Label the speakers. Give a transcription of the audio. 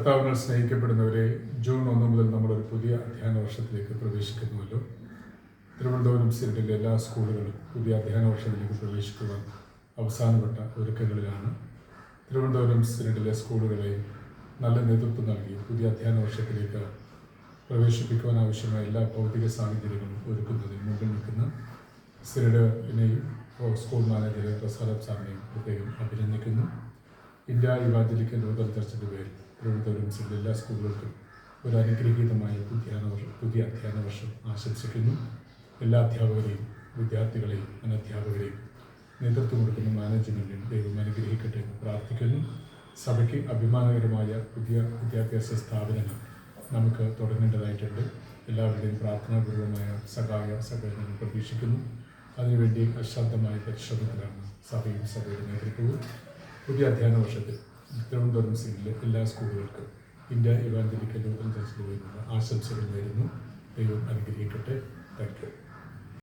Speaker 1: കർത്താവിനാൽ സ്നേഹിക്കപ്പെടുന്നവരെ, ജൂൺ 1 മുതൽ നമ്മളൊരു പുതിയ അധ്യയന വർഷത്തിലേക്ക് പ്രവേശിക്കുന്നുവല്ലോ. തിരുവനന്തപുരം സിറ്റിയിലെ എല്ലാ സ്കൂളുകളും പുതിയ അധ്യയന വർഷത്തിലേക്ക് പ്രവേശിക്കുവാൻ അവസാനപ്പെട്ട ഒരുക്കങ്ങളിലാണ്. തിരുവനന്തപുരം സിറ്റിയിലെ സ്കൂളുകളെ നല്ല നേതൃത്വം നൽകി പുതിയ അധ്യയന വർഷത്തിലേക്ക് പ്രവേശിപ്പിക്കുവാൻ ആവശ്യമായ എല്ലാ ഭൗതിക സാഹചര്യങ്ങളും ഒരുക്കുന്നതിന് മുമ്പിൽ നിൽക്കുന്ന സിറ്റിനെയും സ്കൂൾ മാനേജർ പ്രസാദ് സാറിനെയും പ്രത്യേകം അഭിനന്ദിക്കുന്നു. ഇന്ത്യ ഇവാഞ്ചലിക്കൽ ലൂതറൻ ചർച്ചിൻ്റെ പേരിൽ തിരുവനന്തപുരം സിറ്റിയിലെ എല്ലാ സ്കൂളുകൾക്കും ഒരു അനുഗ്രഹീതമായ പുതിയ അധ്യയന വർഷം ആശംസിക്കുന്നു. എല്ലാ അധ്യാപകരെയും, വിദ്യാർത്ഥികളെയും, അനധ്യാപകരെയും, നേതൃത്വം കൊടുക്കുന്ന മാനേജ്മെൻറ്റിനും ദൈവം അനുഗ്രഹിക്കട്ടെ എന്ന് പ്രാർത്ഥിക്കുന്നു. സഭയ്ക്ക് അഭിമാനകരമായ പുതിയ വിദ്യാഭ്യാസ സ്ഥാപനങ്ങൾ നമുക്ക് തുടങ്ങേണ്ടതായിട്ടുണ്ട്. എല്ലാവരുടെയും പ്രാർത്ഥനാപൂർവമായ സഹകരണം പ്രതീക്ഷിക്കുന്നു. അതിനുവേണ്ടി അശ്രദ്ധമായ പരിശ്രമത്തിലാണ് സഭയും സഭയുടെ നേതൃത്വവും. പുതിയ അധ്യയന വർഷത്തിൽ തിരുവനന്തപുരം സിറ്റിയിലെ എല്ലാ സ്കൂളുകൾക്കും ഇന്ത്യ ഇവാഞ്ചലിക്കൽ ലൂതറൻ ചർച്ചിൽ ആശംസകൾ നേരുന്നു. ദൈവം അനുഗ്രഹിക്കട്ടെ. Thank you.